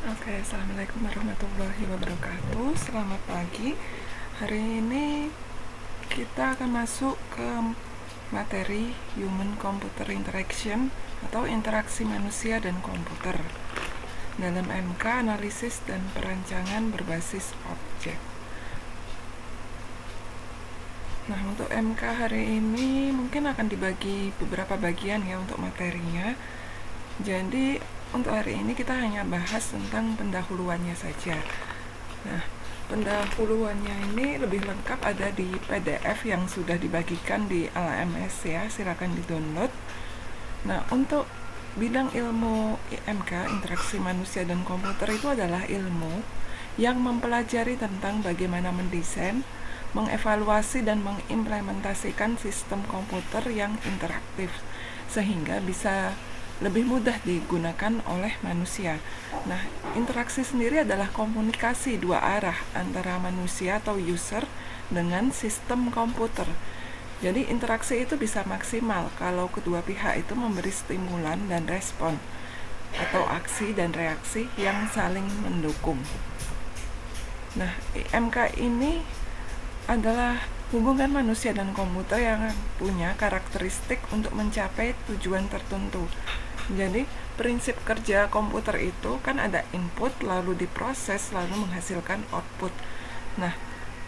Oke, assalamualaikum warahmatullahi wabarakatuh. Selamat pagi. Hari ini kita akan masuk ke materi Human Computer Interaction atau interaksi manusia dan komputer dalam MK analisis dan perancangan berbasis objek. Nah, untuk MK hari ini mungkin akan dibagi beberapa bagian ya untuk materinya. Jadi untuk hari ini kita hanya bahas tentang pendahuluannya saja. Nah, pendahuluannya ini lebih lengkap ada di PDF yang sudah dibagikan di LMS ya, silakan di-download. Nah, untuk bidang ilmu IMK, interaksi manusia dan komputer, itu adalah ilmu yang mempelajari tentang bagaimana mendesain, mengevaluasi dan mengimplementasikan sistem komputer yang interaktif sehingga bisa lebih mudah digunakan oleh manusia. Nah, interaksi sendiri adalah komunikasi dua arah antara manusia atau user dengan sistem komputer. Jadi interaksi itu bisa maksimal kalau kedua pihak itu memberi stimulan dan respon atau aksi dan reaksi yang saling mendukung. Nah, IMK ini adalah hubungan manusia dan komputer yang punya karakteristik untuk mencapai tujuan tertentu. Jadi prinsip kerja komputer itu kan ada input, lalu diproses, lalu menghasilkan output. Nah,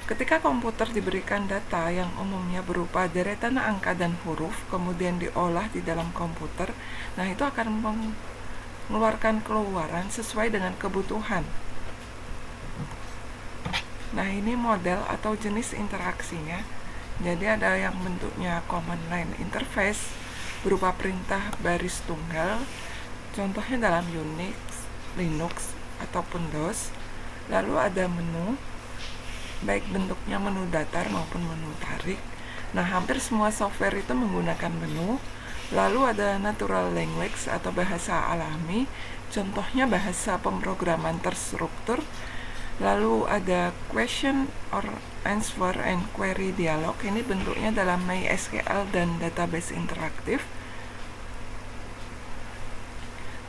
ketika komputer diberikan data yang umumnya berupa deretan angka dan huruf, kemudian diolah di dalam komputer, nah itu akan mengeluarkan keluaran sesuai dengan kebutuhan. Nah, ini model atau jenis interaksinya. Jadi ada yang bentuknya command line interface berupa perintah baris tunggal, contohnya dalam Unix, Linux, ataupun DOS. Lalu ada menu, baik bentuknya menu datar maupun menu tarik. Nah, hampir semua software itu menggunakan menu. Lalu ada natural language atau bahasa alami, contohnya bahasa pemrograman terstruktur. Lalu ada question or answer and query dialog, ini bentuknya dalam MySQL dan database interaktif.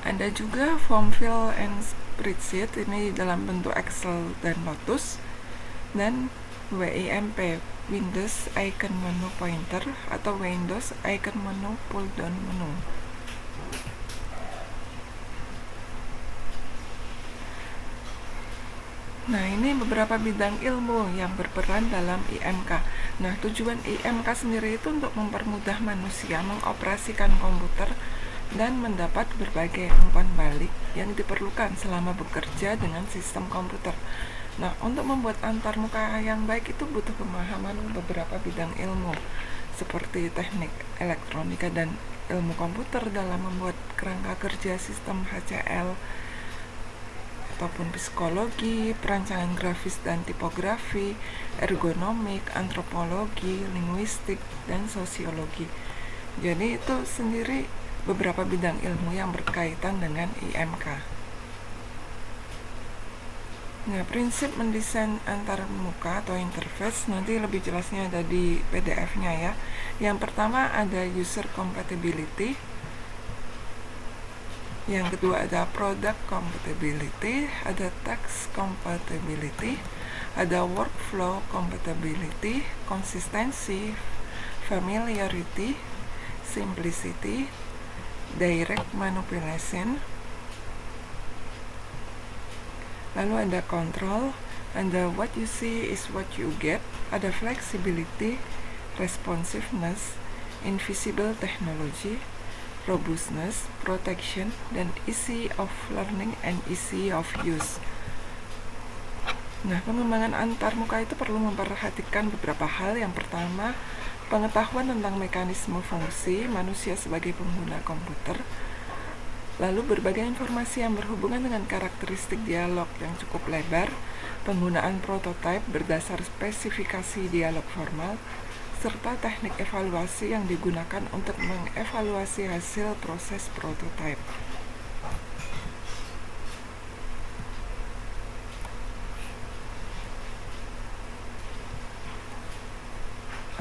Ada juga form fill and spreadsheet, ini dalam bentuk Excel dan Lotus. Dan WIMP, Windows Icon Menu Pointer atau Windows Icon Menu Pull Down Menu. Nah, ini beberapa bidang ilmu yang berperan dalam IMK. Nah, tujuan IMK sendiri itu untuk mempermudah manusia mengoperasikan komputer dan mendapat berbagai umpan balik yang diperlukan selama bekerja dengan sistem komputer. Nah, untuk membuat antarmuka yang baik itu butuh pemahaman beberapa bidang ilmu seperti teknik elektronika dan ilmu komputer dalam membuat kerangka kerja sistem HCL, ataupun psikologi, perancangan grafis dan tipografi, ergonomik, antropologi, linguistik, dan sosiologi. Jadi itu sendiri beberapa bidang ilmu yang berkaitan dengan IMK. Nah, prinsip mendesain antarmuka atau interface nanti lebih jelasnya ada di PDF-nya ya. Yang pertama ada user compatibility. Yang kedua ada product compatibility, ada text compatibility, ada workflow compatibility, konsistensi, familiarity, simplicity, direct manipulation. Lalu ada control, ada what you see is what you get, ada flexibility, responsiveness, invisible technology, robustness, protection, dan easy of learning and easy of use. Nah, pengembangan antarmuka itu perlu memperhatikan beberapa hal. Yang pertama, pengetahuan tentang mekanisme fungsi manusia sebagai pengguna komputer. Lalu berbagai informasi yang berhubungan dengan karakteristik dialog yang cukup lebar, penggunaan prototipe berdasar spesifikasi dialog formal, serta teknik evaluasi yang digunakan untuk mengevaluasi hasil proses prototipe.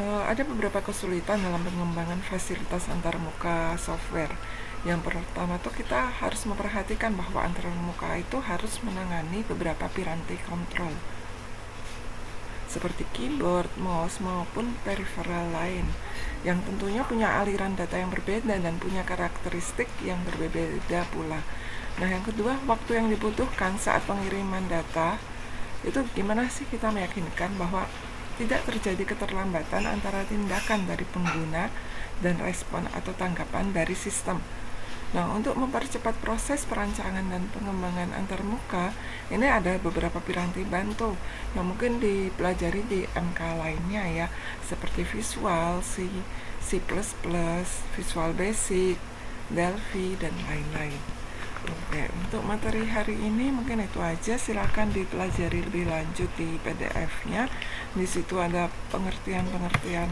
Ada beberapa kesulitan dalam pengembangan fasilitas antarmuka software. Yang pertama tuh kita harus memperhatikan bahwa antarmuka itu harus menangani beberapa piranti kontrol seperti keyboard, mouse, maupun peripheral lain yang tentunya punya aliran data yang berbeda dan punya karakteristik yang berbeda pula. Nah, yang kedua, waktu yang dibutuhkan saat pengiriman data itu gimana sih kita meyakinkan bahwa tidak terjadi keterlambatan antara tindakan dari pengguna dan respon atau tanggapan dari sistem. Nah, untuk mempercepat proses perancangan dan pengembangan antarmuka, ini ada beberapa piranti bantu yang mungkin dipelajari di MK lainnya ya, seperti Visual, C++, Visual Basic, Delphi, dan lain-lain. Oke, untuk materi hari ini mungkin itu aja. Silakan dipelajari lebih lanjut di PDF-nya. Di situ ada pengertian-pengertian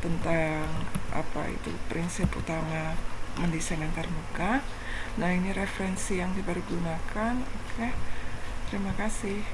tentang apa itu prinsip utama mendesain antarmuka. Nah, ini referensi yang dipergunakan. Oke, terima kasih.